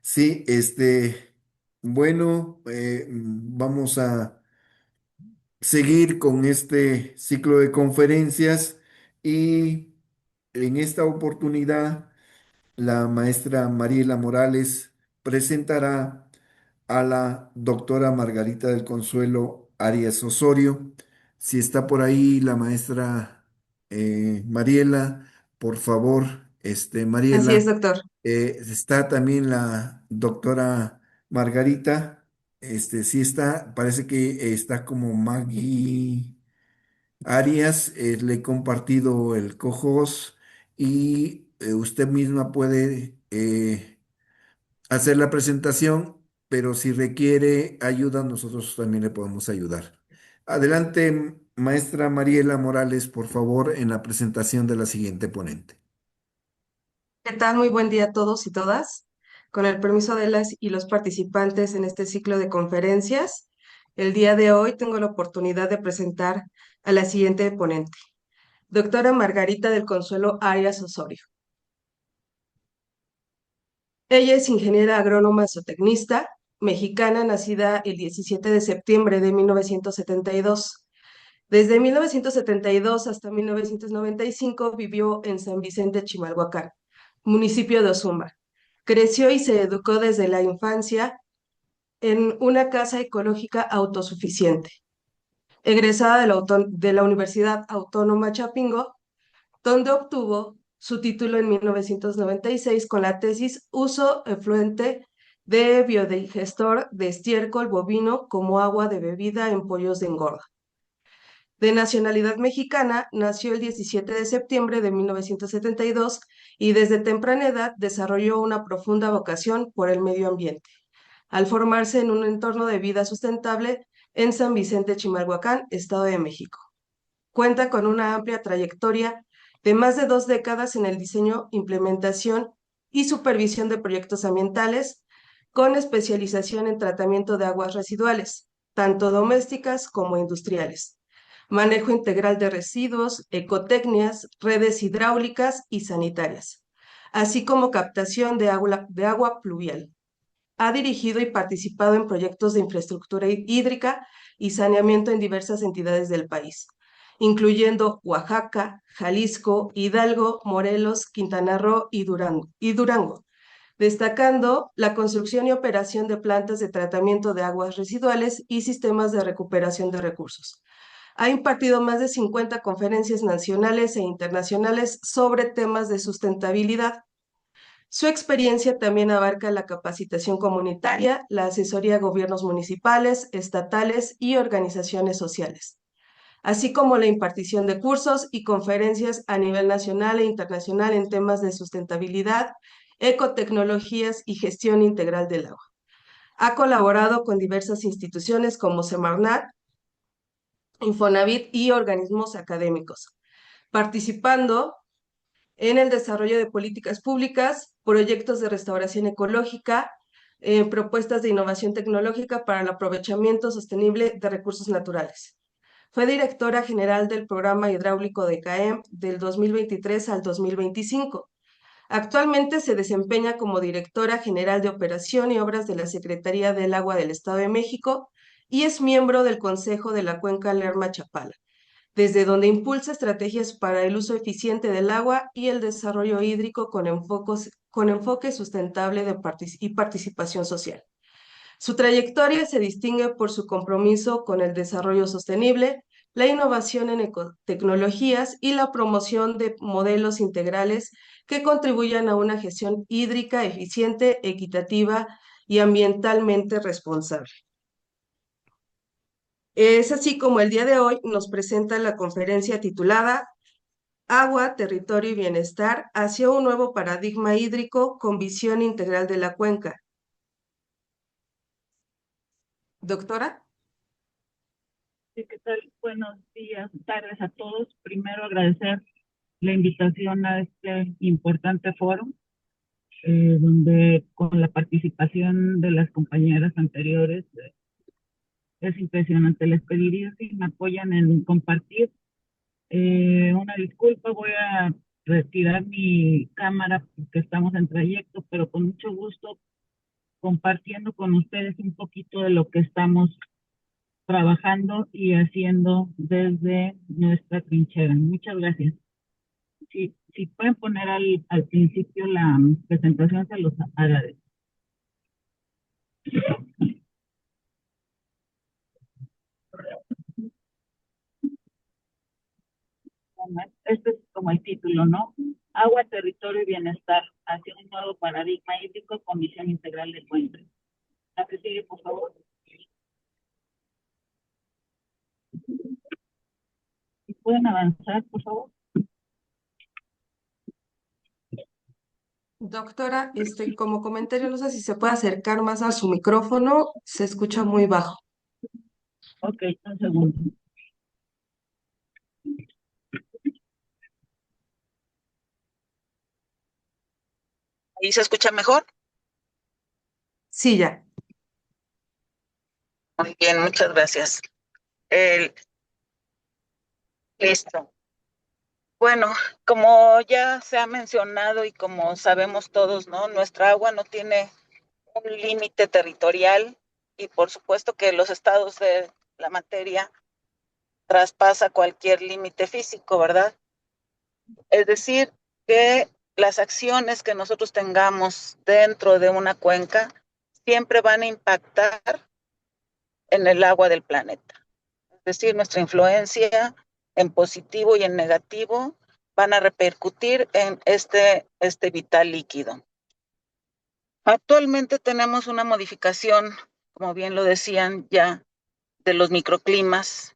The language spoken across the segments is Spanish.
Sí, bueno, vamos a seguir con este ciclo de conferencias y en esta oportunidad la maestra Mariela Morales presentará a la doctora Margarita del Consuelo Arias Osorio. Si está por ahí la maestra Mariela, por favor, Así es, Mariela. doctor. Está también la doctora Margarita. Sí está, parece que está como Maggie Arias. Le he compartido el cojos y usted misma puede hacer la presentación, pero si requiere ayuda, nosotros también le podemos ayudar. Adelante, maestra Mariela Morales, por favor, en la presentación de la siguiente ponente. ¿Qué tal? Muy buen día a todos y todas. Con el permiso de las y los participantes en este ciclo de conferencias, el día de hoy tengo la oportunidad de presentar a la siguiente ponente, doctora Margarita del Consuelo Arias Osorio. Ella es ingeniera agrónoma zootecnista, mexicana, nacida el 17 de septiembre de 1972. Desde 1972 hasta 1995 vivió en San Vicente, Chimalhuacán, municipio de Ozumba. Creció y se educó desde la infancia en una casa ecológica autosuficiente. Egresada de la Universidad Autónoma Chapingo, donde obtuvo su título en 1996 con la tesis Uso efluente de biodigestor de estiércol bovino como agua de bebida en pollos de engorda. De nacionalidad mexicana, nació el 17 de septiembre de 1972 y desde temprana edad desarrolló una profunda vocación por el medio ambiente, al formarse en un entorno de vida sustentable en San Vicente Chimalhuacán, Estado de México. Cuenta con una amplia trayectoria de más de 2 décadas en el diseño, implementación y supervisión de proyectos ambientales, con especialización en tratamiento de aguas residuales, tanto domésticas como industriales, manejo integral de residuos, ecotecnias, redes hidráulicas y sanitarias, así como captación de agua pluvial. Ha dirigido y participado en proyectos de infraestructura hídrica y saneamiento en diversas entidades del país, incluyendo Oaxaca, Jalisco, Hidalgo, Morelos, Quintana Roo y Durango, destacando la construcción y operación de plantas de tratamiento de aguas residuales y sistemas de recuperación de recursos. Ha impartido más de 50 conferencias nacionales e internacionales sobre temas de sustentabilidad. Su experiencia también abarca la capacitación comunitaria, la asesoría a gobiernos municipales, estatales y organizaciones sociales, así como la impartición de cursos y conferencias a nivel nacional e internacional en temas de sustentabilidad, ecotecnologías y gestión integral del agua. Ha colaborado con diversas instituciones como Semarnat, Infonavit y organismos académicos, participando en el desarrollo de políticas públicas, proyectos de restauración ecológica, propuestas de innovación tecnológica para el aprovechamiento sostenible de recursos naturales. Fue directora general del programa hidráulico de CAEM del 2023 al 2025. Actualmente se desempeña como directora general de operación y obras de la Secretaría del Agua del Estado de México y es miembro del Consejo de la Cuenca Lerma-Chapala, desde donde impulsa estrategias para el uso eficiente del agua y el desarrollo hídrico con enfoque sustentable y participación social. Su trayectoria se distingue por su compromiso con el desarrollo sostenible, la innovación en ecotecnologías y la promoción de modelos integrales que contribuyan a una gestión hídrica eficiente, equitativa y ambientalmente responsable. Es así como el día de hoy nos presenta la conferencia titulada Agua, Territorio y Bienestar hacia un nuevo paradigma hídrico con visión integral de la cuenca. Doctora, Sí, ¿qué tal? Buenos días, tardes a todos. Primero agradecer la invitación a este importante foro, donde con la participación de las compañeras anteriores es impresionante. Les pediría si me apoyan en compartir. Una disculpa, voy a retirar mi cámara porque estamos en trayecto, pero con mucho gusto compartiendo con ustedes un poquito de lo que estamos trabajando y haciendo desde nuestra trinchera. Muchas gracias. Si pueden poner al principio la presentación, se los agradezco. Este es como el título, ¿no? Agua, territorio y bienestar hacia un nuevo paradigma hídrico con visión integral de cuenca. La que sigue, por favor. Si pueden avanzar, por favor. doctora, como comentario, no sé si se puede acercar más a su micrófono, se escucha muy bajo. Ok, un segundo. ¿Ahí se escucha mejor? Sí, ya. Muy bien, muchas gracias. El, listo. Bueno, como ya se ha mencionado y como sabemos todos, ¿no? Nuestra agua no tiene un límite territorial y por supuesto que los estados de la materia traspasa cualquier límite físico, ¿verdad? Es decir, que las acciones que nosotros tengamos dentro de una cuenca siempre van a impactar en el agua del planeta. Es decir, nuestra influencia en positivo y en negativo van a repercutir en este vital líquido. Actualmente tenemos una modificación, como bien lo decían ya, de los microclimas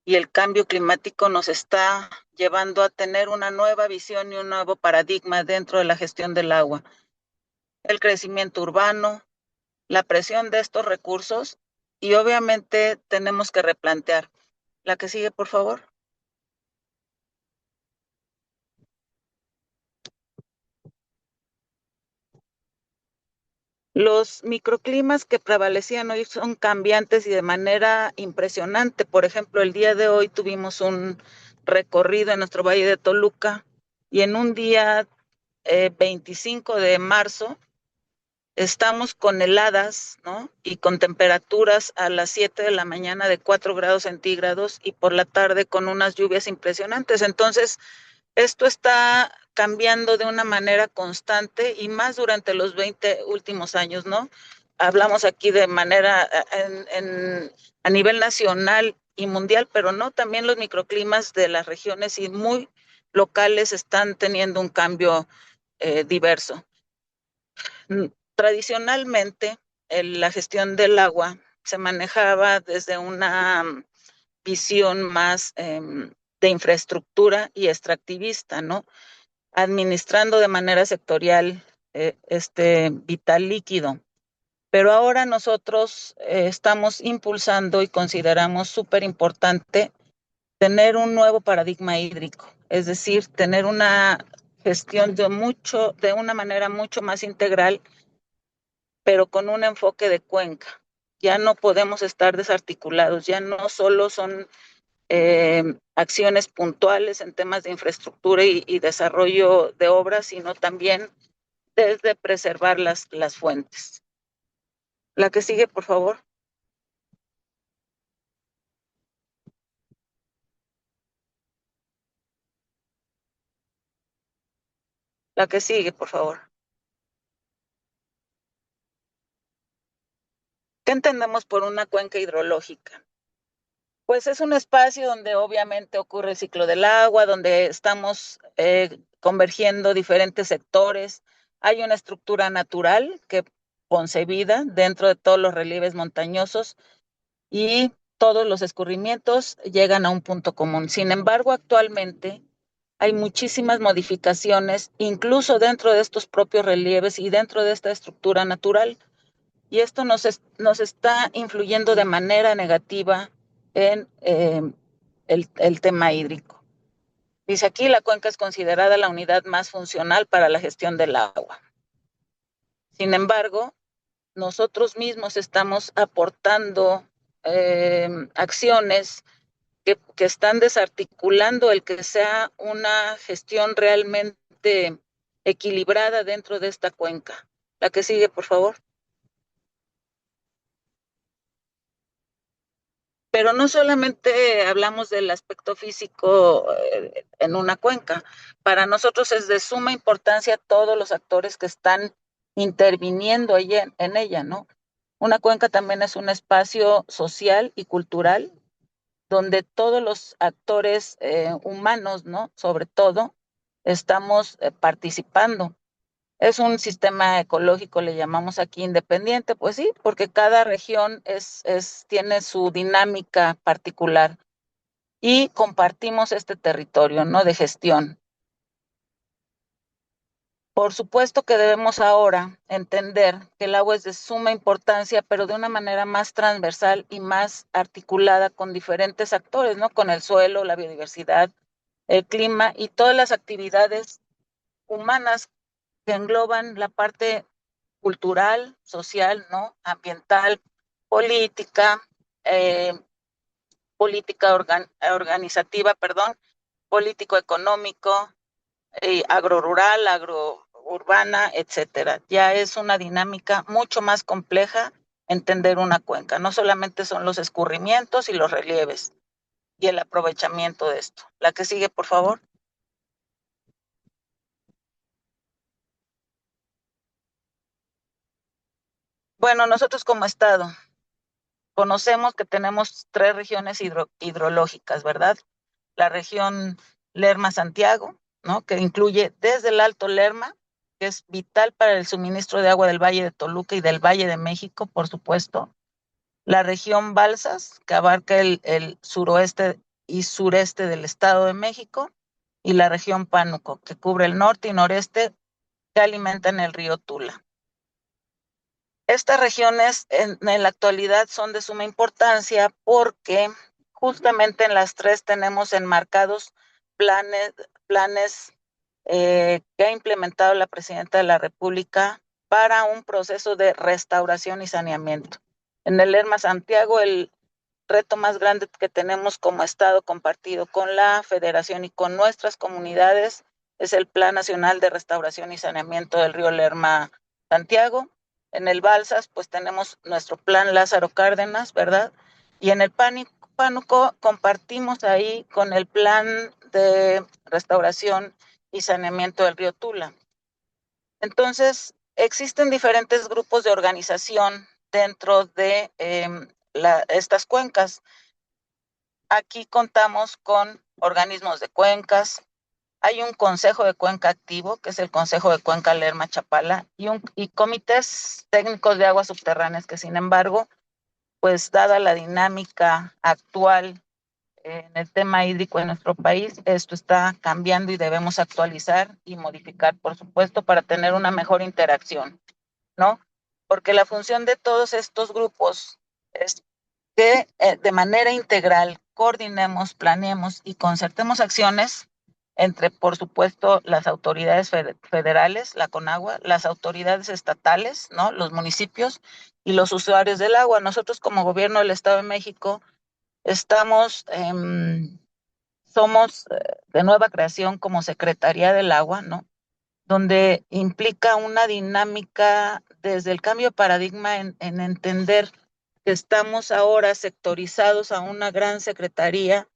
y el cambio climático nos está llevando a tener una nueva visión y un nuevo paradigma dentro de la gestión del agua. El crecimiento urbano, la presión de estos recursos y obviamente tenemos que replantear. La que sigue, por favor. Los microclimas que prevalecían hoy son cambiantes y de manera impresionante. Por ejemplo, el día de hoy tuvimos un recorrido en nuestro Valle de Toluca y en un día 25 de marzo estamos con heladas, ¿no? Y con temperaturas a las 7 de la mañana de 4 grados centígrados y por la tarde con unas lluvias impresionantes. Entonces, esto está cambiando de una manera constante y más durante los 20 últimos años, ¿no? Hablamos aquí de manera a nivel nacional y mundial, pero no, también los microclimas de las regiones y muy locales están teniendo un cambio diverso. Tradicionalmente, la gestión del agua se manejaba desde una visión más de infraestructura y extractivista, ¿no? Administrando de manera sectorial este vital líquido. Pero ahora nosotros estamos impulsando y consideramos súper importante tener un nuevo paradigma hídrico, es decir, tener una gestión de una manera mucho más integral, pero con un enfoque de cuenca. Ya no podemos estar desarticulados, ya no solo son acciones puntuales en temas de infraestructura y desarrollo de obras, sino también desde preservar las fuentes. La que sigue, por favor. La que sigue, por favor. ¿Qué entendemos por una cuenca hidrológica? Pues es un espacio donde obviamente ocurre el ciclo del agua, donde estamos convergiendo diferentes sectores. Hay una estructura natural que concebida dentro de todos los relieves montañosos y todos los escurrimientos llegan a un punto común. Sin embargo, actualmente hay muchísimas modificaciones, incluso dentro de estos propios relieves y dentro de esta estructura natural. y esto nos está influyendo de manera negativa en el tema hídrico. Dice aquí, la cuenca es considerada la unidad más funcional para la gestión del agua. Sin embargo, nosotros mismos estamos aportando acciones que están desarticulando el que sea una gestión realmente equilibrada dentro de esta cuenca. La que sigue, por favor. Pero no solamente hablamos del aspecto físico en una cuenca. Para nosotros es de suma importancia todos los actores que están interviniendo en ella, ¿no? Una cuenca también es un espacio social y cultural donde todos los actores humanos, ¿no? Sobre todo, estamos participando. Es un sistema ecológico, le llamamos aquí independiente, pues sí, porque cada región tiene su dinámica particular y compartimos este territorio, ¿no? De gestión. Por supuesto que debemos ahora entender que el agua es de suma importancia, pero de una manera más transversal y más articulada con diferentes actores, ¿no? Con el suelo, la biodiversidad, el clima y todas las actividades humanas que engloban la parte cultural, social, ¿no? Ambiental, política, eh, organizativa, perdón, político-económico, agrorural, agrourbana, etcétera. Ya es una dinámica mucho más compleja entender una cuenca. No solamente son los escurrimientos y los relieves y el aprovechamiento de esto. La que sigue, por favor. Bueno, nosotros como Estado conocemos que tenemos 3 regiones hidrológicas, ¿verdad? La región Lerma-Santiago, ¿no? Que incluye desde el Alto Lerma, que es vital para el suministro de agua del Valle de Toluca y del Valle de México, por supuesto. La región Balsas, que abarca el suroeste y sureste del Estado de México, y la región Pánuco, que cubre el norte y noreste, que alimentan el río Tula. Estas regiones en la actualidad son de suma importancia porque justamente en las 3 tenemos enmarcados planes que ha implementado la Presidenta de la República para un proceso de restauración y saneamiento. En el Lerma Santiago, el reto más grande que tenemos como Estado compartido con la Federación y con nuestras comunidades es el Plan Nacional de Restauración y Saneamiento del Río Lerma Santiago. En el Balsas, pues tenemos nuestro Plan Lázaro Cárdenas, ¿verdad? Y en el Pánuco compartimos ahí con el Plan de Restauración y Saneamiento del Río Tula. Entonces, existen diferentes grupos de organización dentro de estas cuencas. Aquí contamos con organismos de cuencas, hay un consejo de cuenca activo, que es el Consejo de Cuenca Lerma Chapala, y comités técnicos de aguas subterráneas que, sin embargo, pues dada la dinámica actual en el tema hídrico en nuestro país, esto está cambiando y debemos actualizar y modificar, por supuesto, para tener una mejor interacción, ¿no? Porque la función de todos estos grupos es que de manera integral coordinemos, planeemos y concertemos acciones entre, por supuesto, las autoridades federales, la CONAGUA, las autoridades estatales, ¿no? Los municipios y los usuarios del agua. Nosotros como gobierno del Estado de México estamos, somos de nueva creación como Secretaría del Agua, ¿no? Donde implica una dinámica desde el cambio de paradigma en entender que estamos ahora sectorizados a una gran secretaría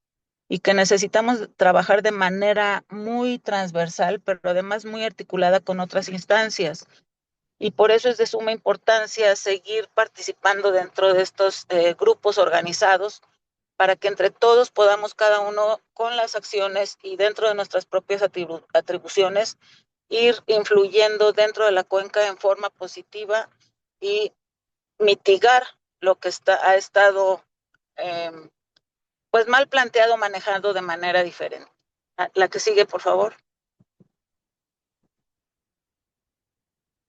y que necesitamos trabajar de manera muy transversal, pero además muy articulada con otras instancias. Y por eso es de suma importancia seguir participando dentro de estos grupos organizados para que entre todos podamos cada uno con las acciones y dentro de nuestras propias atribuciones ir influyendo dentro de la cuenca en forma positiva y mitigar lo que ha estado eh, pues mal planteado, manejado de manera diferente. La que sigue, por favor.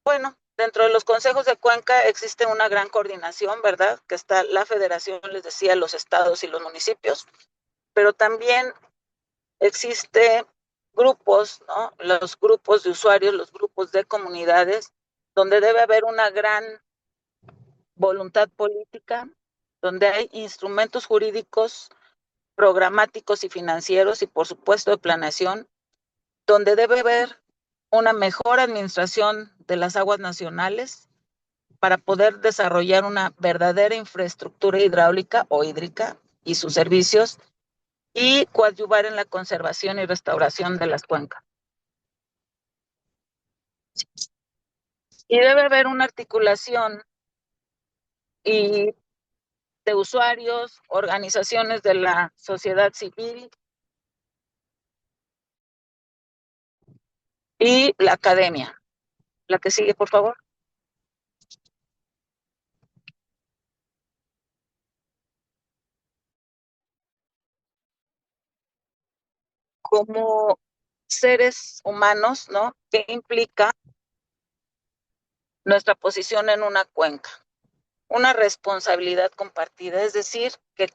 Bueno, Dentro de los consejos de Cuenca existe una gran coordinación, ¿verdad? Que está la federación, les decía, los estados y los municipios, pero también existe grupos, ¿no? Los grupos de usuarios, los grupos de comunidades, donde debe haber una gran voluntad política, donde hay instrumentos jurídicos, programáticos y financieros y por supuesto de planeación, donde debe haber una mejor administración de las aguas nacionales para poder desarrollar una verdadera infraestructura hidráulica o hídrica y sus servicios y coadyuvar en la conservación y restauración de las cuencas. Y debe haber una articulación y de usuarios, organizaciones de la sociedad civil y la academia. La que sigue, por favor. Como seres humanos, ¿no? ¿Qué implica nuestra posición en una cuenca? Una responsabilidad compartida, es decir, que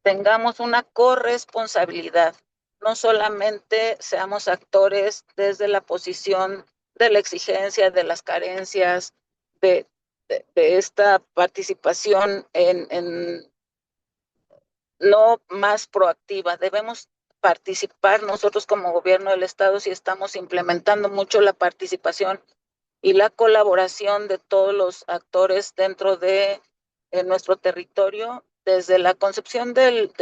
tengamos una corresponsabilidad, no solamente seamos actores desde la posición de la exigencia, de las carencias, de esta participación en no más proactiva. Debemos participar nosotros como gobierno del Estado si estamos implementando mucho la participación y la colaboración de todos los actores dentro de nuestro territorio. Desde la concepción del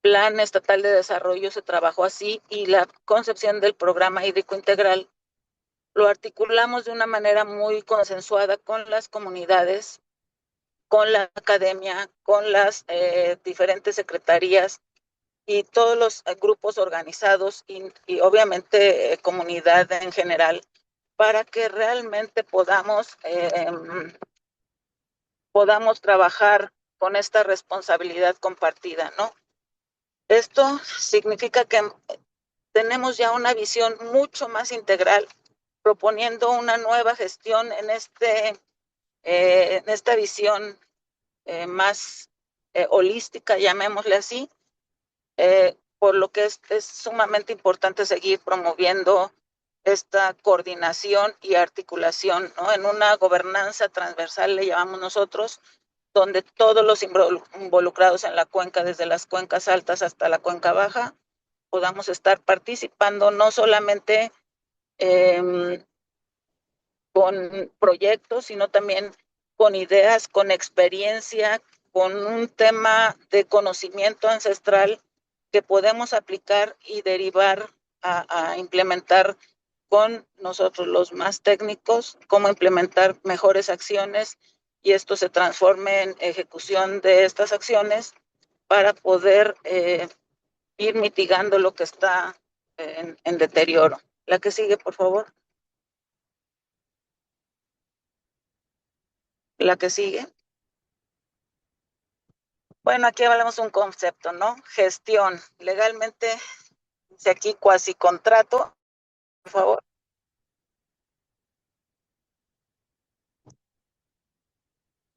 Plan Estatal de Desarrollo se trabajó así y la concepción del Programa Hídrico Integral lo articulamos de una manera muy consensuada con las comunidades, con la academia, con las diferentes secretarías y todos los grupos organizados y obviamente comunidad en general para que realmente podamos trabajar con esta responsabilidad compartida, ¿no? Esto significa que tenemos ya una visión mucho más integral, proponiendo una nueva gestión en esta visión más holística, llamémosle así, por lo que es sumamente importante seguir promoviendo esta coordinación y articulación, ¿no? En una gobernanza transversal, le llamamos nosotros, donde todos los involucrados en la cuenca, desde las cuencas altas hasta la cuenca baja, podamos estar participando no solamente eh, con proyectos, sino también con ideas, con experiencia, con un tema de conocimiento ancestral que podemos aplicar y derivar a implementar con nosotros los más técnicos, cómo implementar mejores acciones y esto se transforme en ejecución de estas acciones para poder ir mitigando lo que está en deterioro. La que sigue, por favor. La que sigue. Bueno, aquí hablamos de un concepto, ¿no? Gestión. Legalmente, dice aquí cuasi contrato, por favor.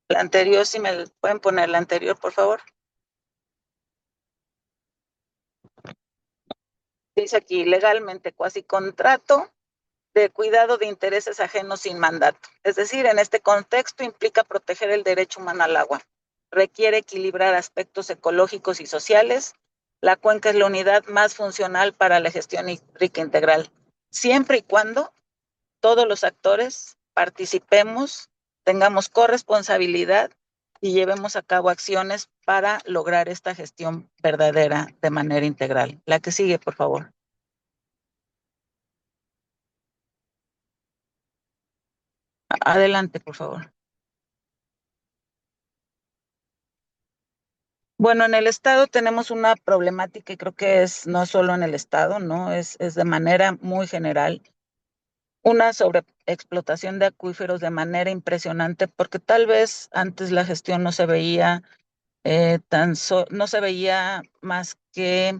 La anterior, si me pueden poner la anterior, por favor. Dice aquí, legalmente, cuasi contrato de cuidado de intereses ajenos sin mandato. Es decir, en este contexto implica proteger el derecho humano al agua. Requiere equilibrar aspectos ecológicos y sociales. La cuenca es la unidad más funcional para la gestión hídrica integral, siempre y cuando todos los actores participemos, tengamos corresponsabilidad y llevemos a cabo acciones para lograr esta gestión verdadera de manera integral. La que sigue, por favor. Adelante, por favor. Bueno, en el Estado tenemos una problemática y creo que es no solo en el Estado, ¿no? Es de manera muy general una sobreexplotación de acuíferos de manera impresionante porque tal vez antes la gestión no se veía no se veía más que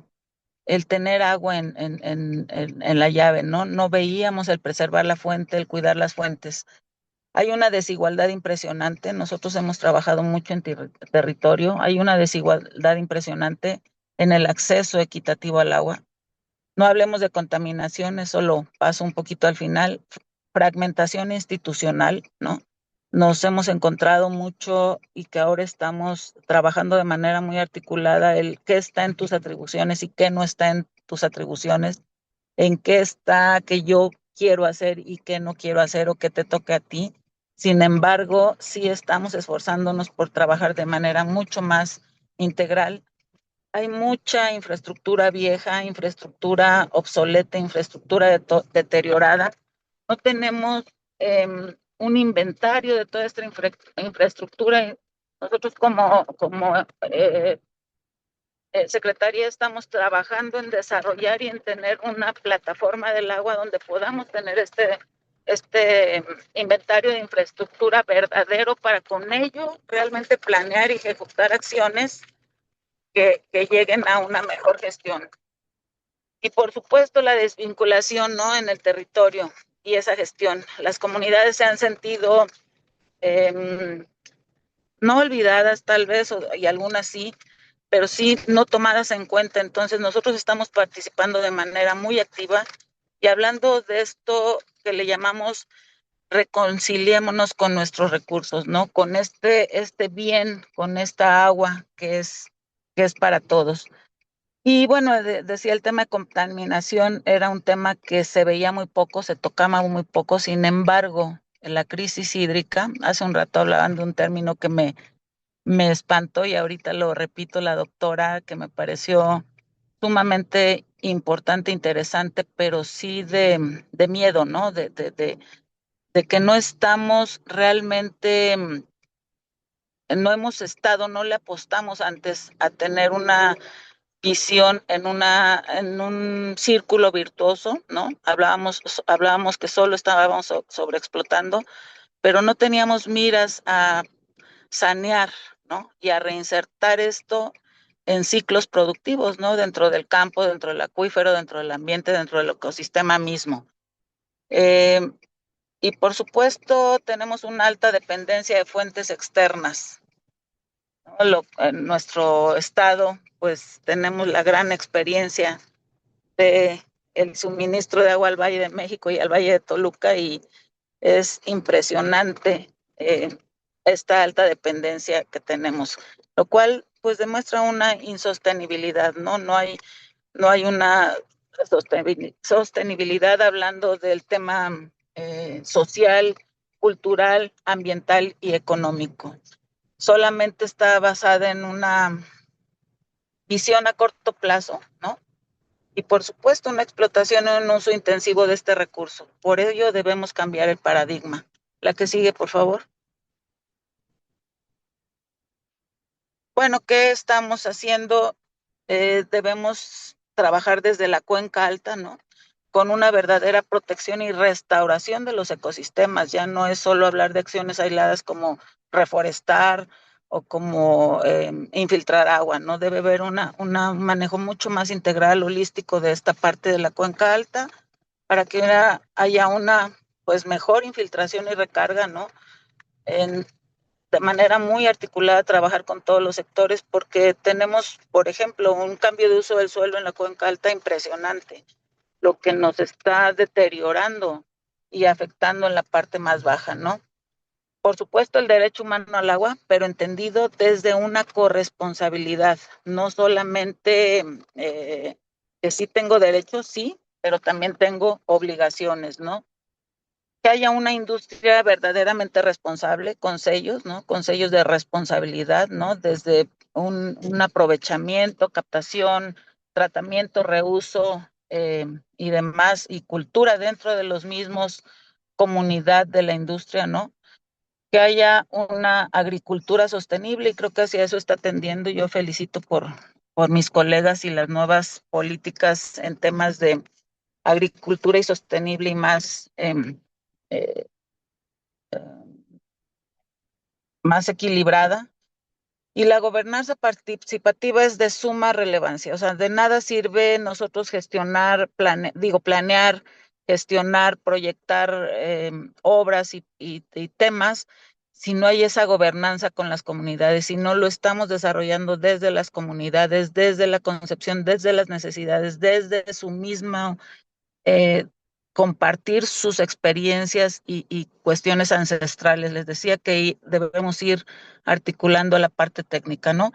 el tener agua en la llave, ¿no? No veíamos el preservar la fuente, el cuidar las fuentes. Hay una desigualdad impresionante. Nosotros hemos trabajado mucho en territorio. Hay una desigualdad impresionante en el acceso equitativo al agua. No hablemos de contaminación, eso lo paso un poquito al final. Fragmentación institucional, ¿no? Nos hemos encontrado mucho y que ahora estamos trabajando de manera muy articulada el qué está en tus atribuciones y qué no está en tus atribuciones, en qué está que yo quiero hacer y qué no quiero hacer o qué te toca a ti. Sin embargo, sí estamos esforzándonos por trabajar de manera mucho más integral. Hay mucha infraestructura vieja, infraestructura obsoleta, infraestructura deteriorada. No tenemos un inventario de toda esta infraestructura. Nosotros como Secretaría estamos trabajando en desarrollar y en tener una plataforma del agua donde podamos tener este inventario de infraestructura verdadero para con ello realmente planear y ejecutar acciones que lleguen a una mejor gestión. Y por supuesto la desvinculación, ¿no?, en el territorio y esa gestión. Las comunidades se han sentido no olvidadas tal vez, y algunas sí, pero sí no tomadas en cuenta. Entonces nosotros estamos participando de manera muy activa y hablando de esto que le llamamos reconciliémonos con nuestros recursos, ¿no? Con este bien, con esta agua que es para todos. Y bueno, decía el tema de contaminación, era un tema que se veía muy poco, se tocaba muy poco. Sin embargo, en la crisis hídrica, hace un rato hablaban de un término que me espantó y ahorita lo repito, la doctora, que me pareció sumamente importante, interesante, pero sí de miedo, ¿no? De que no estamos realmente, no hemos estado, no le apostamos antes a tener una visión en un círculo virtuoso, ¿no? Hablábamos que solo estábamos sobreexplotando, pero no teníamos miras a sanear, ¿no? Y a reinsertar esto en ciclos productivos, ¿no? Dentro del campo, dentro del acuífero, dentro del ambiente, dentro del ecosistema mismo. Eh, y por supuesto, tenemos una alta dependencia de fuentes externas, ¿no? En nuestro estado, pues tenemos la gran experiencia de el suministro de agua al Valle de México y al Valle de Toluca, y es impresionante esta alta dependencia que tenemos, lo cual pues demuestra una insostenibilidad, ¿no? No hay una sostenibilidad hablando del tema social, cultural, ambiental y económico. Solamente está basada en una visión a corto plazo, ¿no? Y por supuesto una explotación y un uso intensivo de este recurso. Por ello debemos cambiar el paradigma. La que sigue, por favor. Bueno, ¿qué estamos haciendo? Debemos trabajar desde la cuenca alta, ¿no? Con una verdadera protección y restauración de los ecosistemas. Ya no es solo hablar de acciones aisladas como reforestar o como infiltrar agua, ¿no? Debe haber un manejo mucho más integral, holístico de esta parte de la cuenca alta para que haya una pues mejor infiltración y recarga, ¿no? De manera muy articulada trabajar con todos los sectores, porque tenemos, por ejemplo, un cambio de uso del suelo en la cuenca alta impresionante, lo que nos está deteriorando y afectando en la parte más baja, ¿no? Por supuesto, el derecho humano al agua, pero entendido desde una corresponsabilidad, no solamente que sí tengo derechos, sí, pero también tengo obligaciones, ¿no? Que haya una industria verdaderamente responsable con sellos, ¿no? Con sellos de responsabilidad, ¿no? Desde un aprovechamiento, captación, tratamiento, reuso y demás, y cultura dentro de los mismos, comunidad de la industria, ¿no? Que haya una agricultura sostenible, y creo que hacia eso está tendiendo. Yo felicito por mis colegas y las nuevas políticas en temas de agricultura y sostenible y eh, más equilibrada. Y la gobernanza participativa es de suma relevancia. O sea, de nada sirve nosotros gestionar, planear gestionar, proyectar obras y temas si no hay esa gobernanza con las comunidades, si no lo estamos desarrollando desde las comunidades, desde la concepción, desde las necesidades, desde su misma eh, compartir sus experiencias y cuestiones ancestrales. Les decía que debemos ir articulando la parte técnica, ¿no?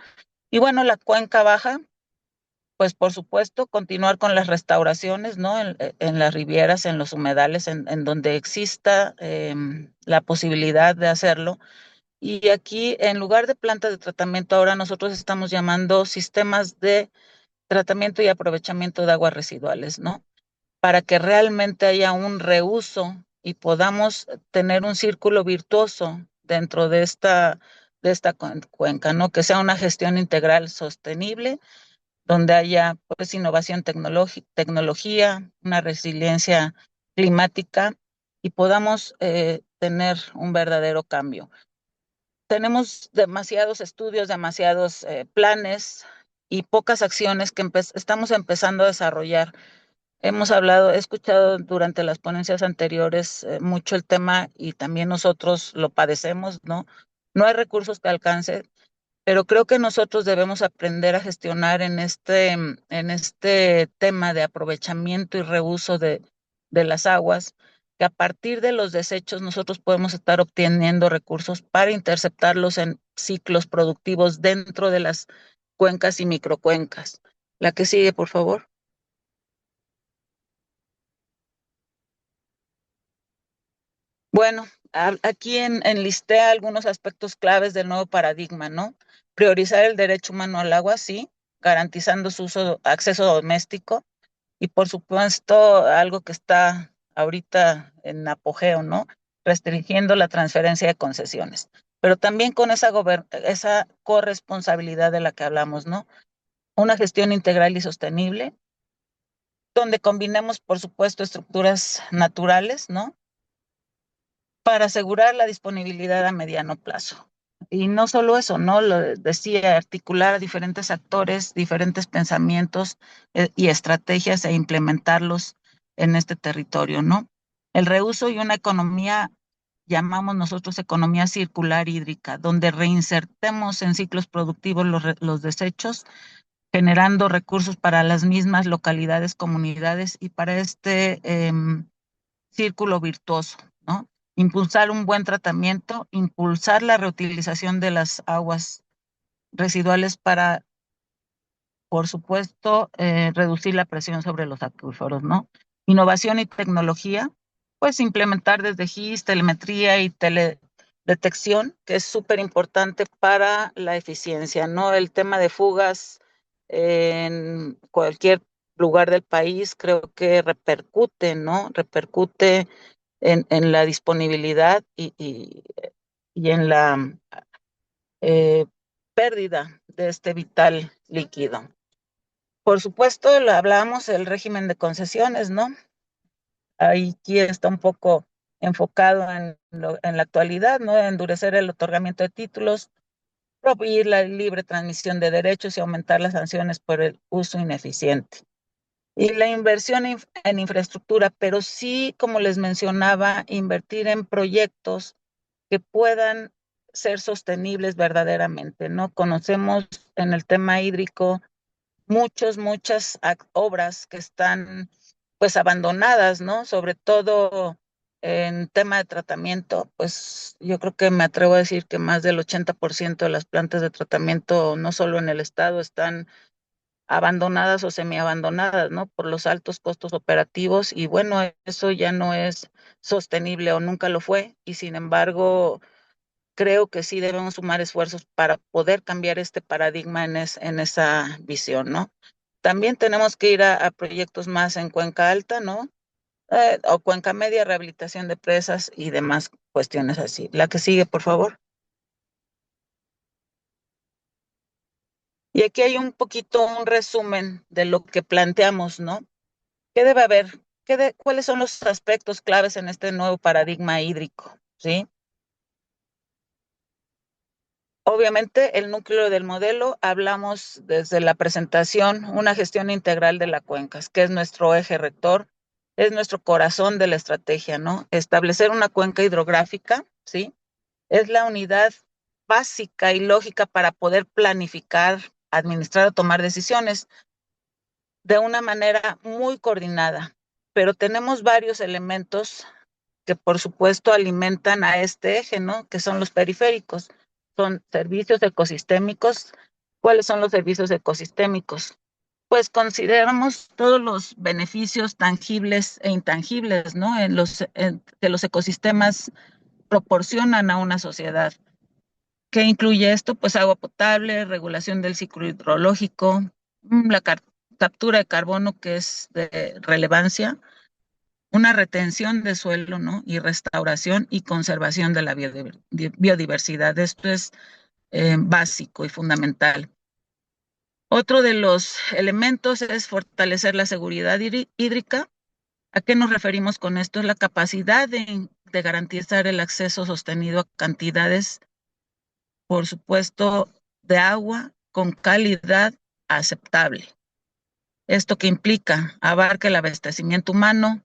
Y bueno, la cuenca baja, pues por supuesto, continuar con las restauraciones, ¿no? En las rivieras, en los humedales, en donde exista la posibilidad de hacerlo. Y aquí, en lugar de plantas de tratamiento, ahora nosotros estamos llamando sistemas de tratamiento y aprovechamiento de aguas residuales, ¿no? Para que realmente haya un reuso y podamos tener un círculo virtuoso dentro de esta cuenca, ¿no? Que sea una gestión integral sostenible, donde haya pues innovación tecnología, una resiliencia climática y podamos tener un verdadero cambio. Tenemos demasiados estudios, demasiados planes y pocas acciones que estamos empezando a desarrollar. Hemos hablado, he escuchado durante las ponencias anteriores mucho el tema y también nosotros lo padecemos, ¿no? No hay recursos que alcance, pero creo que nosotros debemos aprender a gestionar en este tema de aprovechamiento y reuso de las aguas, que a partir de los desechos nosotros podemos estar obteniendo recursos para interceptarlos en ciclos productivos dentro de las cuencas y microcuencas. La que sigue, por favor. Bueno, aquí enlisté algunos aspectos claves del nuevo paradigma, ¿no? Priorizar el derecho humano al agua, sí, garantizando su acceso doméstico y por supuesto algo que está ahorita en apogeo, ¿no? Restringiendo la transferencia de concesiones, pero también con esa corresponsabilidad de la que hablamos, ¿no? Una gestión integral y sostenible, donde combinemos, por supuesto, estructuras naturales, ¿no? Para asegurar la disponibilidad a mediano plazo. Y no solo eso, ¿no? Lo decía, articular a diferentes actores, diferentes pensamientos y estrategias e implementarlos en este territorio, ¿no? El reuso y una economía, llamamos nosotros economía circular hídrica, donde reinsertemos en ciclos productivos los desechos, generando recursos para las mismas localidades, comunidades y para este círculo virtuoso, ¿no? Impulsar un buen tratamiento, impulsar la reutilización de las aguas residuales para, por supuesto, reducir la presión sobre los acuíferos, ¿no? Innovación y tecnología, pues implementar desde GIS, telemetría y teledetección, que es súper importante para la eficiencia, ¿no? El tema de fugas en cualquier lugar del país creo que repercute, ¿no? Repercute en la disponibilidad y en la eh, pérdida de este vital líquido. Por supuesto, hablamos del régimen de concesiones, ¿no? Aquí está un poco enfocado en la actualidad, ¿no? Endurecer el otorgamiento de títulos, prohibir la libre transmisión de derechos y aumentar las sanciones por el uso ineficiente. Y la inversión en infraestructura, pero sí, como les mencionaba, invertir en proyectos que puedan ser sostenibles verdaderamente, ¿no? Conocemos en el tema hídrico muchas obras que están pues abandonadas, ¿no? Sobre todo en tema de tratamiento, pues yo creo que me atrevo a decir que más del 80% de las plantas de tratamiento, no solo en el estado, están abandonadas o semiabandonadas, ¿no? Por los altos costos operativos y bueno, eso ya no es sostenible o nunca lo fue y sin embargo creo que sí debemos sumar esfuerzos para poder cambiar este paradigma en esa visión, ¿no? También tenemos que ir a proyectos más en Cuenca Alta, ¿no? O Cuenca Media, rehabilitación de presas y demás cuestiones así. La que sigue, por favor. Y aquí hay un poquito un resumen de lo que planteamos, ¿no? ¿Qué debe haber? ¿Cuáles son los aspectos claves en este nuevo paradigma hídrico? ¿Sí? Obviamente, el núcleo del modelo, hablamos desde la presentación, una gestión integral de las cuencas, que es nuestro eje rector, es nuestro corazón de la estrategia, ¿no? Establecer una cuenca hidrográfica, ¿sí? Es la unidad básica y lógica para poder planificar, administrar o tomar decisiones de una manera muy coordinada. Pero tenemos varios elementos que por supuesto alimentan a este eje, ¿no? Que son los periféricos, son servicios ecosistémicos. ¿Cuáles son los servicios ecosistémicos? Pues consideramos todos los beneficios tangibles e intangibles, ¿no? Que los ecosistemas proporcionan a una sociedad. ¿Qué incluye esto? Pues agua potable, regulación del ciclo hidrológico, la captura de carbono, que es de relevancia, una retención de suelo, ¿no? Y restauración y conservación de la biodiversidad. Esto es básico y fundamental. Otro de los elementos es fortalecer la seguridad hídrica. ¿A qué nos referimos con esto? Es la capacidad de garantizar el acceso sostenido a cantidades, por supuesto, de agua con calidad aceptable. Esto que implica abarca el abastecimiento humano,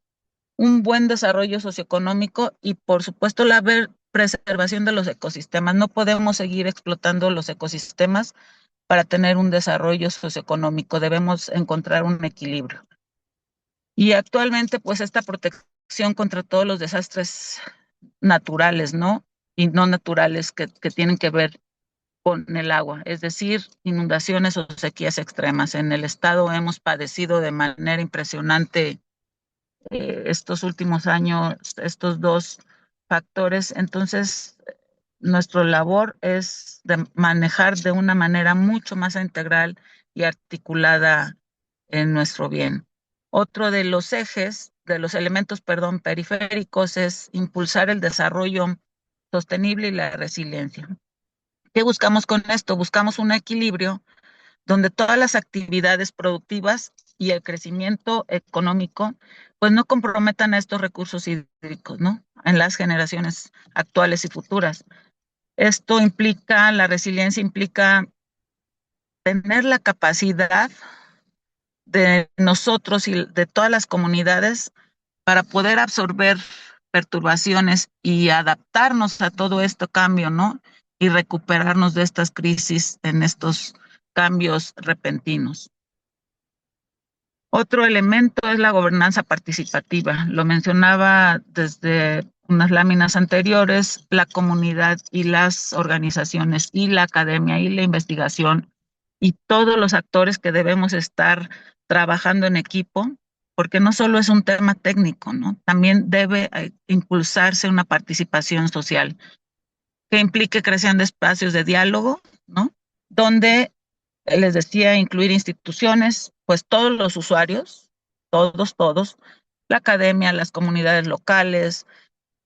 un buen desarrollo socioeconómico y, por supuesto, la preservación de los ecosistemas. No podemos seguir explotando los ecosistemas para tener un desarrollo socioeconómico. Debemos encontrar un equilibrio. Y actualmente, pues, esta protección contra todos los desastres naturales, ¿no? Y no naturales que tienen que ver con el agua, es decir, inundaciones o sequías extremas. En el estado hemos padecido de manera impresionante estos últimos años, estos dos factores. Entonces, nuestra labor es de manejar de una manera mucho más integral y articulada en nuestro bien. Otro de los ejes, de los elementos, perdón, periféricos es impulsar el desarrollo sostenible y la resiliencia. ¿Qué buscamos con esto? Buscamos un equilibrio donde todas las actividades productivas y el crecimiento económico pues no comprometan a estos recursos hídricos, ¿no? En las generaciones actuales y futuras. Esto implica, la resiliencia implica tener la capacidad de nosotros y de todas las comunidades para poder absorber perturbaciones y adaptarnos a todo este cambio, ¿no? Y recuperarnos de estas crisis en estos cambios repentinos. Otro elemento es la gobernanza participativa. Lo mencionaba desde unas láminas anteriores, la comunidad y las organizaciones y la academia y la investigación y todos los actores que debemos estar trabajando en equipo, porque no solo es un tema técnico, ¿no? También debe impulsarse una participación social que implique creación de espacios de diálogo, ¿no? Donde les decía, incluir instituciones, pues todos los usuarios, todos, la academia, las comunidades locales,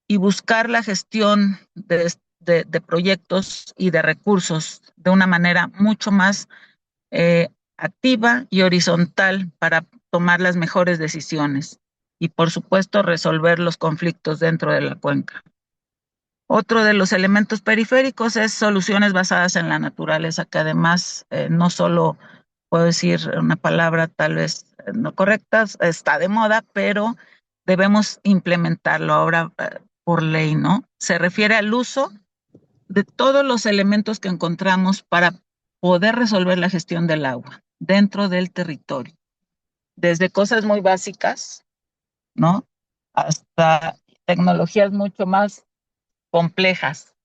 y buscar la gestión de proyectos y de recursos de una manera mucho más activa y horizontal para tomar las mejores decisiones y, por supuesto, resolver los conflictos dentro de la cuenca. Otro de los elementos periféricos es soluciones basadas en la naturaleza, que además no solo puedo decir una palabra tal vez no correcta, está de moda, pero debemos implementarlo ahora por ley, ¿no? Se refiere al uso de todos los elementos que encontramos para poder resolver la gestión del agua dentro del territorio, desde cosas muy básicas, ¿no? Hasta tecnologías mucho más complejas,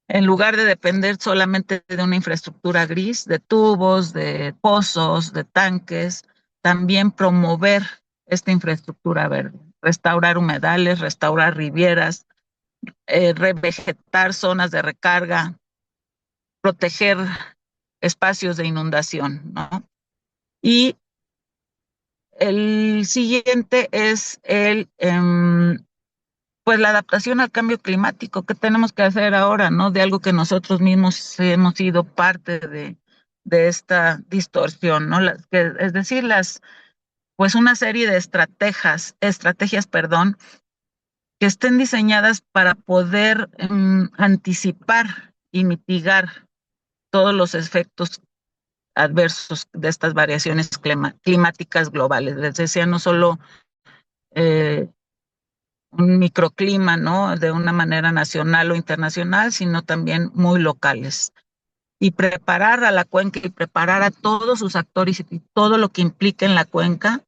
en lugar de depender solamente de una infraestructura gris, de tubos, de pozos, de tanques, también promover esta infraestructura verde, restaurar humedales, restaurar rivieras, revegetar zonas de recarga, proteger espacios de inundación, ¿no? Y el siguiente es pues la adaptación al cambio climático. ¿Qué tenemos que hacer ahora, no? De algo que nosotros mismos hemos sido parte de esta distorsión, ¿no? Es decir, pues una serie de estrategias, perdón, que estén diseñadas para poder anticipar y mitigar todos los efectos adversos de estas variaciones climáticas globales. Les decía, no solo un microclima, ¿no? De una manera nacional o internacional, sino también muy locales. Y preparar a la cuenca y preparar a todos sus actores y todo lo que implica en la cuenca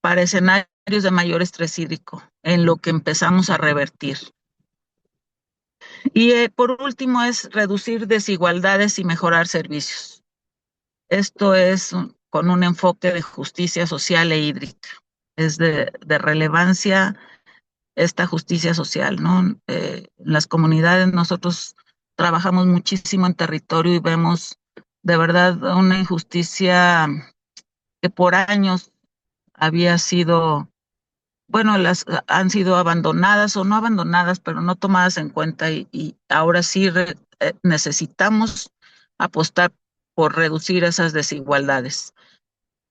para escenarios de mayor estrés hídrico, en lo que empezamos a revertir. Y por último es reducir desigualdades y mejorar servicios. Esto es con un enfoque de justicia social e hídrica. Es de relevancia esta justicia social, ¿no? En las comunidades nosotros trabajamos muchísimo en territorio y vemos de verdad una injusticia que por años había sido, bueno, las han sido abandonadas o no abandonadas, pero no tomadas en cuenta y ahora sí necesitamos apostar por reducir esas desigualdades,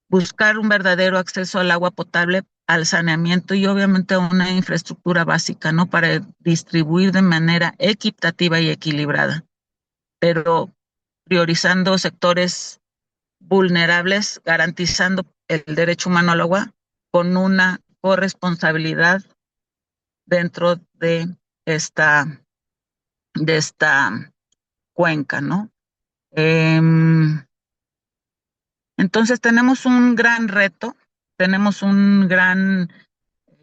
buscar un verdadero acceso al agua potable, al saneamiento y obviamente a una infraestructura básica, ¿no? Para distribuir de manera equitativa y equilibrada, pero priorizando sectores vulnerables, garantizando el derecho humano al agua con una corresponsabilidad dentro esta, de esta cuenca, ¿no? Eh, entonces tenemos un gran reto, tenemos un gran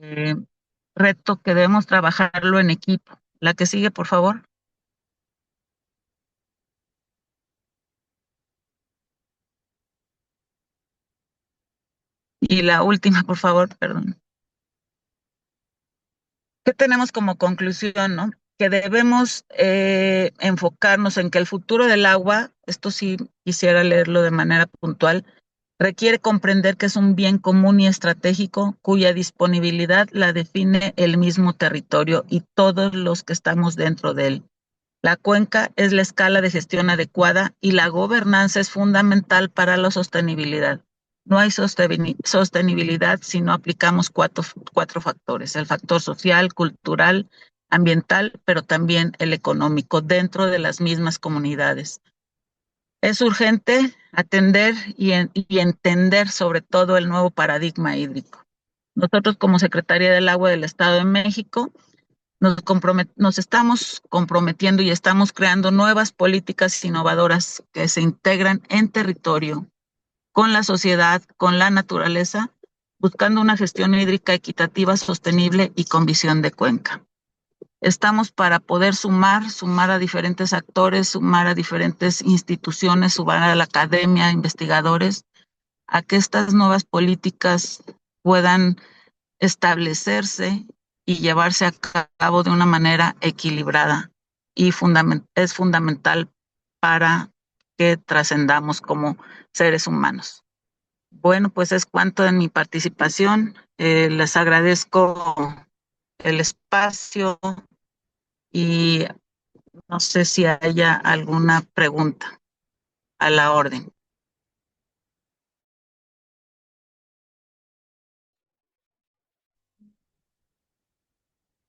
eh, reto que debemos trabajarlo en equipo. La que sigue, por favor. Y la última, por favor, perdón. ¿Qué tenemos como conclusión, no? Que debemos enfocarnos en que el futuro del agua, esto sí quisiera leerlo de manera puntual, requiere comprender que es un bien común y estratégico cuya disponibilidad la define el mismo territorio y todos los que estamos dentro de él. La cuenca es la escala de gestión adecuada y la gobernanza es fundamental para la sostenibilidad. No hay sostenibilidad si no aplicamos cuatro factores, el factor social, cultural, ambiental, pero también el económico dentro de las mismas comunidades. Es urgente atender y entender sobre todo el nuevo paradigma hídrico. Nosotros como Secretaría del Agua del Estado de México nos estamos comprometiendo y estamos creando nuevas políticas innovadoras que se integran en territorio, con la sociedad, con la naturaleza, buscando una gestión hídrica equitativa, sostenible y con visión de cuenca. Estamos para poder sumar a diferentes actores, sumar a diferentes instituciones, sumar a la academia, investigadores, a que estas nuevas políticas puedan establecerse y llevarse a cabo de una manera equilibrada y es fundamental para que trascendamos como seres humanos. Bueno, pues es cuanto en mi participación. Les agradezco el espacio y no sé si haya alguna pregunta a la orden.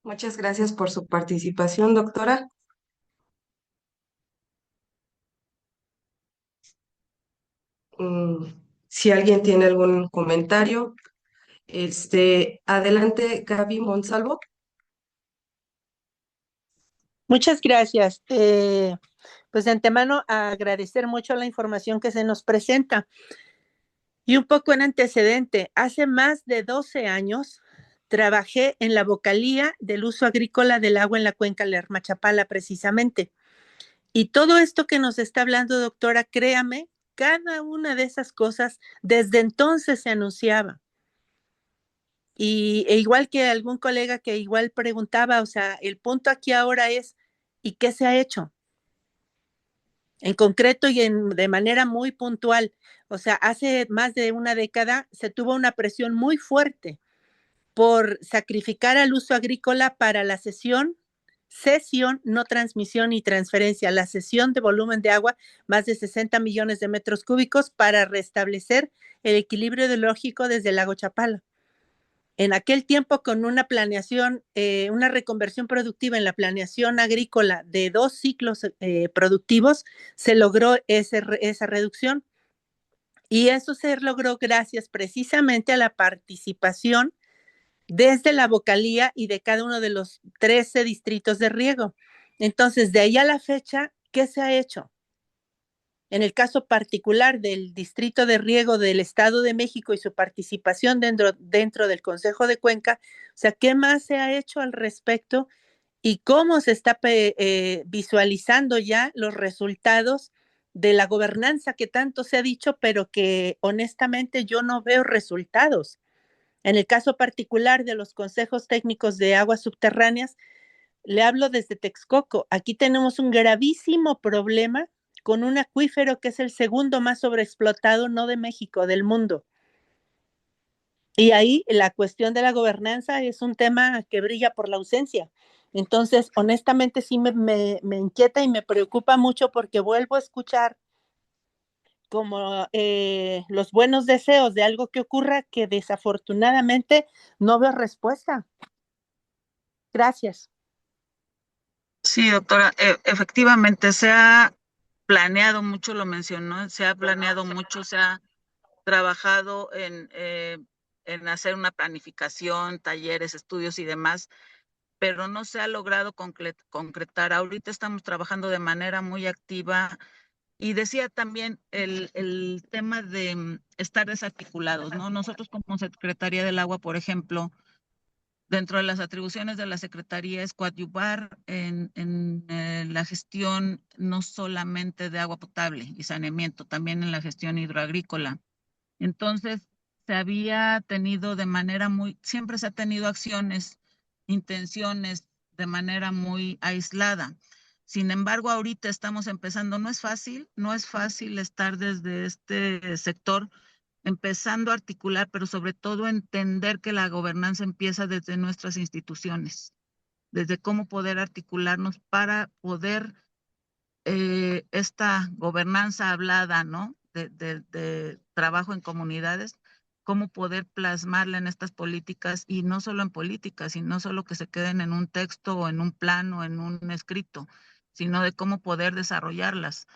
Muchas gracias por su participación, doctora. Mm, si alguien tiene algún comentario, adelante, Gaby Monsalvo. Muchas gracias. Pues de antemano agradecer mucho la información que se nos presenta. Y un poco en antecedente, hace más de 12 años trabajé en la vocalía del uso agrícola del agua en la cuenca Lerma-Chapala precisamente. Y todo esto que nos está hablando, doctora, créame, cada una de esas cosas desde entonces se anunciaba. E igual que algún colega que igual preguntaba, o sea, el punto aquí ahora es, ¿y qué se ha hecho? En concreto y de manera muy puntual. O sea, hace más de una década se tuvo una presión muy fuerte por sacrificar al uso agrícola para la cesión, no transmisión y transferencia, la cesión de volumen de agua, más de 60 millones de metros cúbicos para restablecer el equilibrio hidrológico desde el lago Chapala. En aquel tiempo, con una planeación, una reconversión productiva en la planeación agrícola de 2 ciclos productivos, se logró esa reducción. Y eso se logró gracias precisamente a la participación desde la vocalía y de cada uno de los 13 distritos de riego. Entonces, de ahí a la fecha, ¿qué se ha hecho? En el caso particular del Distrito de Riego del Estado de México y su participación dentro del Consejo de Cuenca, o sea, ¿qué más se ha hecho al respecto y cómo se está visualizando ya los resultados de la gobernanza que tanto se ha dicho, pero que honestamente yo no veo resultados? En el caso particular de los consejos técnicos de aguas subterráneas, le hablo desde Texcoco. Aquí tenemos un gravísimo problema con un acuífero que es el segundo más sobreexplotado, no de México, del mundo. Y ahí la cuestión de la gobernanza es un tema que brilla por la ausencia. Entonces, honestamente, sí me inquieta y me preocupa mucho porque vuelvo a escuchar como los buenos deseos de algo que ocurra que desafortunadamente no veo respuesta. Gracias. Sí, doctora, efectivamente se ha planeado mucho, lo mencionó, se ha planeado mucho, se ha trabajado en hacer una planificación, talleres, estudios y demás, pero no se ha logrado concretar. Ahorita estamos trabajando de manera muy activa y decía también el tema de estar desarticulados, ¿no? Nosotros como Secretaría del Agua, por ejemplo, dentro de las atribuciones de la Secretaría es coadyuvar en la gestión no solamente de agua potable y saneamiento, también en la gestión hidroagrícola. Entonces, se había tenido de manera siempre se ha tenido acciones, intenciones de manera muy aislada. Sin embargo, ahorita estamos empezando, no es fácil estar desde este sector empezando a articular, pero sobre todo entender que la gobernanza empieza desde nuestras instituciones, desde cómo poder articularnos para poder esta gobernanza hablada, ¿no? De trabajo en comunidades, cómo poder plasmarla en estas políticas y no solo en políticas, y no solo que se queden en un texto o en un plan o en un escrito, sino de cómo poder desarrollarlas.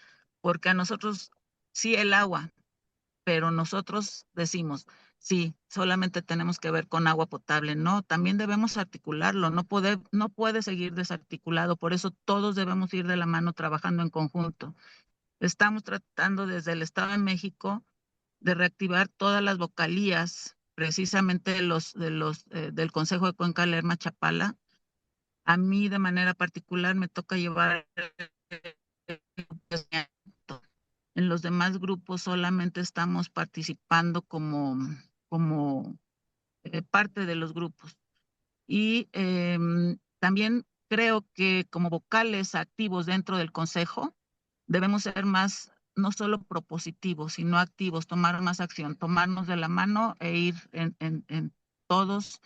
Porque a nosotros, sí, el agua, pero nosotros decimos, sí, solamente tenemos que ver con agua potable. No, también debemos articularlo, no puede seguir desarticulado, por eso todos debemos ir de la mano trabajando en conjunto. Estamos tratando desde el Estado de México de reactivar todas las vocalías, precisamente del Consejo de Cuenca Lerma Chapala. A mí de manera particular me toca llevar en los demás grupos solamente estamos participando como parte de los grupos. Y también creo que como vocales activos dentro del consejo, debemos ser más, no solo propositivos, sino activos, tomar más acción, tomarnos de la mano e ir en todos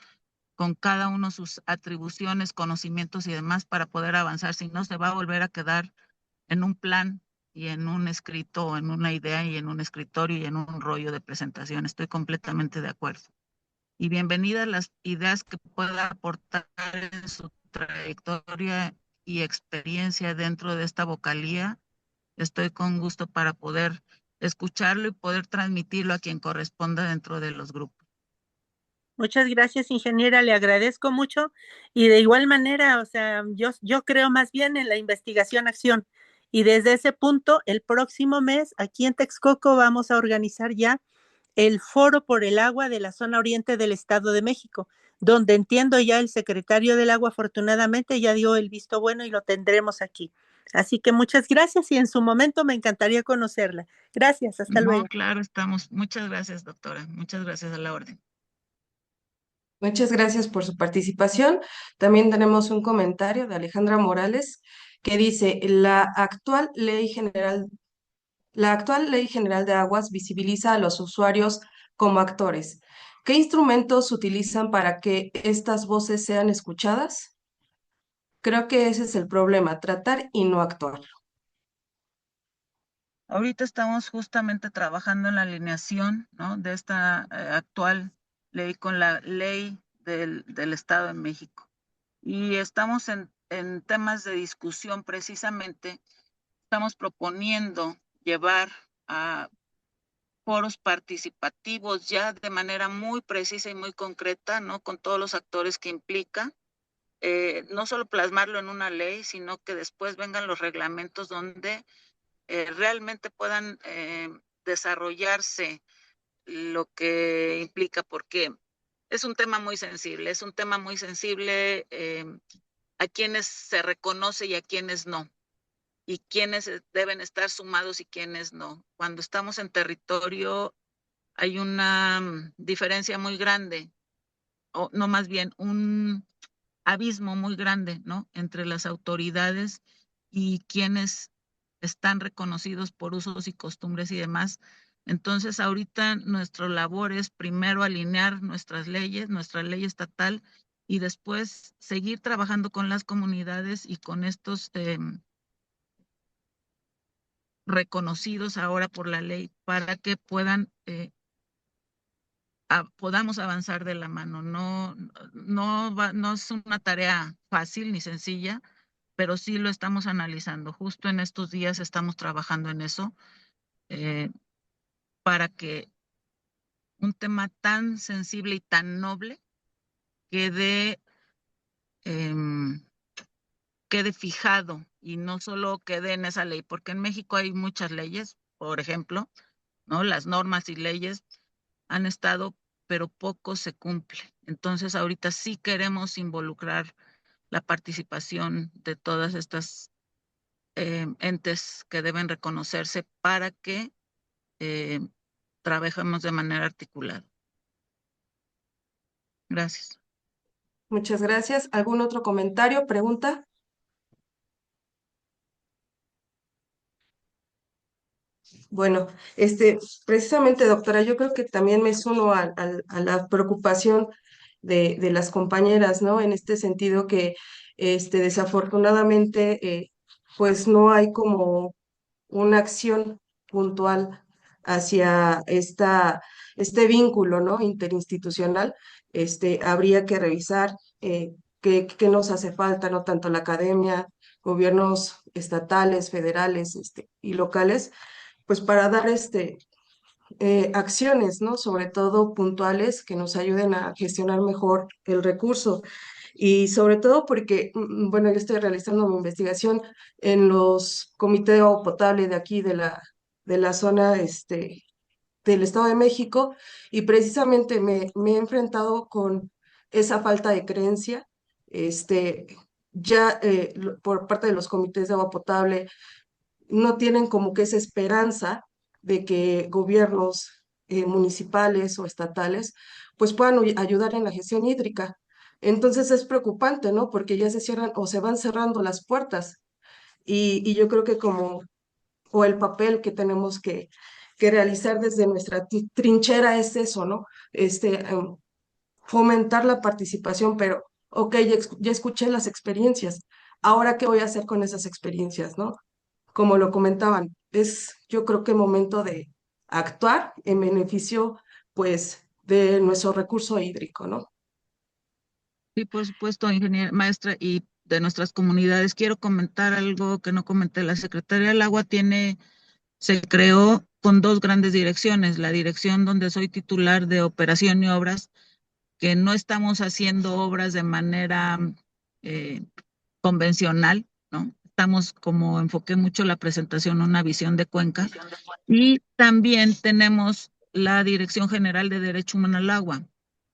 con cada uno sus atribuciones, conocimientos y demás para poder avanzar. Si no, se va a volver a quedar en un plan y en un escrito, o en una idea y en un escritorio y en un rollo de presentación. Estoy completamente de acuerdo. Y bienvenidas las ideas que pueda aportar en su trayectoria y experiencia dentro de esta vocalía. Estoy con gusto para poder escucharlo y poder transmitirlo a quien corresponda dentro de los grupos. Muchas gracias, ingeniera, le agradezco mucho y de igual manera, o sea, yo creo más bien en la investigación-acción y desde ese punto, el próximo mes, aquí en Texcoco, vamos a organizar ya el Foro por el Agua de la zona oriente del Estado de México, donde entiendo ya el secretario del Agua afortunadamente ya dio el visto bueno y lo tendremos aquí. Así que muchas gracias y en su momento me encantaría conocerla. Gracias, hasta No, luego. claro, estamos. Muchas gracias, doctora. Muchas gracias a la orden. Muchas gracias por su participación. También tenemos un comentario de Alejandra Morales que dice, la actual Ley General de Aguas visibiliza a los usuarios como actores. ¿Qué instrumentos utilizan para que estas voces sean escuchadas? Creo que ese es el problema, tratar y no actuar. Ahorita estamos justamente trabajando en la alineación, ¿no?, de esta actual ley con la ley del Estado de México. Y estamos en temas de discusión precisamente. Estamos proponiendo llevar foros participativos ya de manera muy precisa y muy concreta, ¿no? Con todos los actores que implica. No solo plasmarlo en una ley, sino que después vengan los reglamentos donde realmente puedan desarrollarse lo que implica, porque es un tema muy sensible, a quienes se reconoce y a quienes no, y quienes deben estar sumados y quienes no. Cuando estamos en territorio hay una diferencia muy grande, o no, más bien un abismo muy grande, ¿no? Entre las autoridades y quienes están reconocidos por usos y costumbres y demás. Entonces, ahorita nuestra labor es primero alinear nuestra ley estatal, y después seguir trabajando con las comunidades y con estos reconocidos ahora por la ley para que podamos avanzar de la mano. No es una tarea fácil ni sencilla, pero sí lo estamos analizando. Justo en estos días estamos trabajando en eso, eh, para que un tema tan sensible y tan noble quede, em, quede fijado y no solo quede en esa ley, porque en México hay muchas leyes, por ejemplo, ¿no? Las normas y leyes han estado, pero poco se cumple. Entonces, ahorita sí queremos involucrar la participación de todas estas entes que deben reconocerse para que eh, trabajemos de manera articulada. Gracias. Muchas gracias. ¿Algún otro comentario, pregunta? Bueno, precisamente, doctora, yo creo que también me sumo a la preocupación de las compañeras, ¿no? En este sentido que, desafortunadamente, pues no hay como una acción puntual hacia este vínculo, ¿no? Interinstitucional. Habría que revisar qué nos hace falta, no tanto la academia, gobiernos estatales, federales, y locales, pues para dar acciones, ¿no? Sobre todo puntuales que nos ayuden a gestionar mejor el recurso. Y sobre todo porque, bueno, yo estoy realizando mi investigación en los comités de agua potable de aquí, de la zona, del Estado de México, y precisamente me he enfrentado con esa falta de creencia, este, ya por parte de los comités de agua potable no tienen como que esa esperanza de que gobiernos municipales o estatales pues puedan ayudar en la gestión hídrica. Entonces es preocupante, ¿no? Porque ya se cierran o se van cerrando las puertas y yo creo que o el papel que tenemos que realizar desde nuestra trinchera es eso, ¿no? Fomentar la participación, pero, ok, ya escuché las experiencias, ahora qué voy a hacer con esas experiencias, ¿no? Como lo comentaban, es yo creo que momento de actuar en beneficio, pues, de nuestro recurso hídrico, ¿no? Sí, por supuesto, ingeniera, maestra, y de nuestras comunidades. Quiero comentar algo que no comenté. La Secretaría del Agua se creó con dos grandes direcciones: la dirección donde soy titular de operación y obras, que no estamos haciendo obras de manera eh, convencional, ¿no? Estamos, como enfoqué mucho la presentación, una visión de cuenca. Y también tenemos la Dirección General de Derecho Humano al Agua.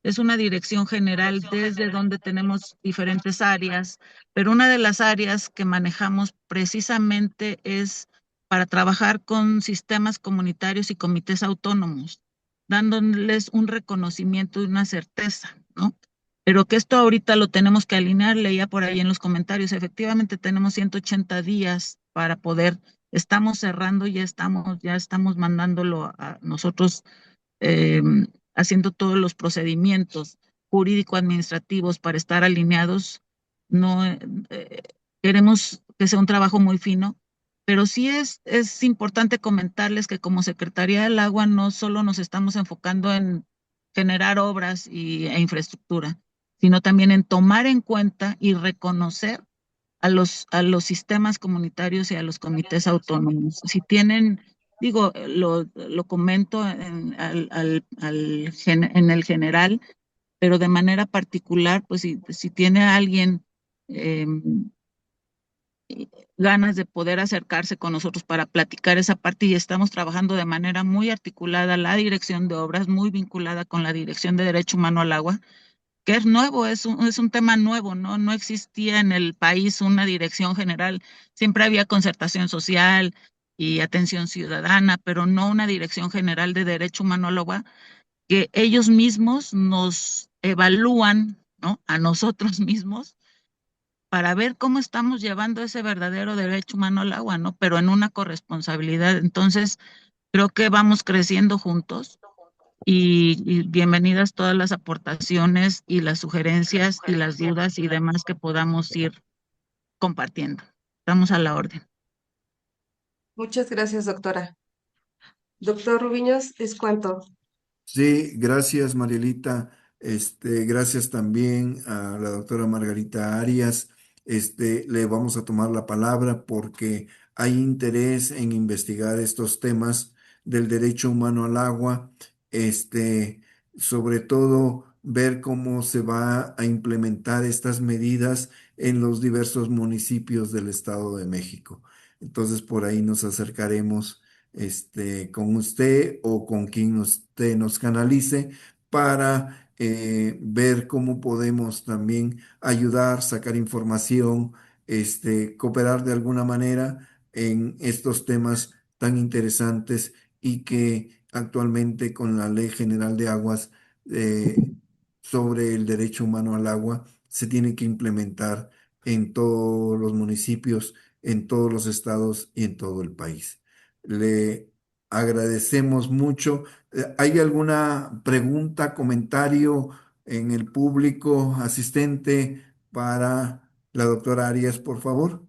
Es una dirección general desde donde tenemos diferentes áreas, pero una de las áreas que manejamos precisamente es para trabajar con sistemas comunitarios y comités autónomos, dándoles un reconocimiento y una certeza, ¿no? Pero que esto ahorita lo tenemos que alinear, leía por ahí en los comentarios. Efectivamente tenemos 180 días para poder. Estamos cerrando, ya estamos mandándolo a nosotros, eh, haciendo todos los procedimientos jurídico-administrativos para estar alineados. No queremos que sea un trabajo muy fino, pero sí es importante comentarles que como Secretaría del Agua no solo nos estamos enfocando en generar obras e infraestructura, sino también en tomar en cuenta y reconocer a los sistemas comunitarios y a los comités autónomos. Si tienen Digo, lo comento en el general, pero de manera particular, pues si tiene alguien ganas de poder acercarse con nosotros para platicar esa parte, y estamos trabajando de manera muy articulada, la dirección de obras, muy vinculada con la Dirección de Derecho Humano al Agua, que es nuevo, es un tema nuevo, ¿no? No existía en el país una dirección general, siempre había concertación social y atención ciudadana, pero no una dirección general de derecho humano al agua, que ellos mismos nos evalúan, ¿no? A nosotros mismos para ver cómo estamos llevando ese verdadero derecho humano al agua, ¿no? Pero en una corresponsabilidad. Entonces, creo que vamos creciendo juntos y bienvenidas todas las aportaciones y las sugerencias y las dudas y demás que podamos ir compartiendo. Estamos a la orden. Muchas gracias, doctora. Doctor Rubiños, ¿es cuánto? Sí, gracias Marielita. Gracias también a la doctora Margarita Arias. Le vamos a tomar la palabra porque hay interés en investigar estos temas del derecho humano al agua. Sobre todo ver cómo se va a implementar estas medidas en los diversos municipios del Estado de México. Entonces, por ahí nos acercaremos con usted o con quien usted nos canalice para ver cómo podemos también ayudar, sacar información, cooperar de alguna manera en estos temas tan interesantes y que actualmente con la Ley General de Aguas sobre el derecho humano al agua se tiene que implementar en todos los municipios, en todos los estados y en todo el país. Le agradecemos mucho. ¿Hay alguna pregunta, comentario en el público asistente para la doctora Arias, por favor?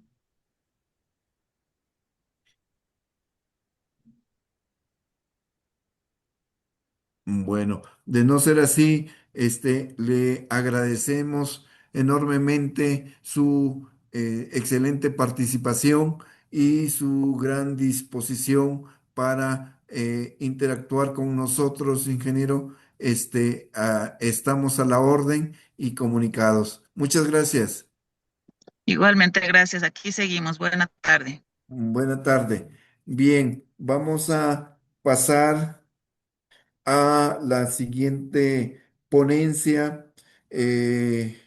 Bueno, de no ser así, le agradecemos enormemente su excelente participación y su gran disposición para interactuar con nosotros, ingeniero. Estamos a la orden y comunicados. Muchas gracias. Igualmente, gracias. Aquí seguimos. Buena tarde. Buena tarde. Bien, vamos a pasar a la siguiente ponencia. eh,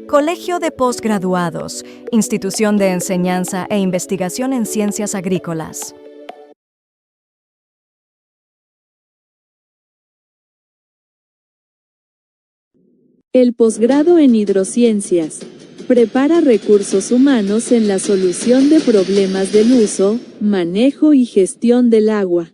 Colegio de Postgraduados, institución de enseñanza e investigación en ciencias agrícolas. El posgrado en hidrociencias prepara recursos humanos en la solución de problemas del uso, manejo y gestión del agua.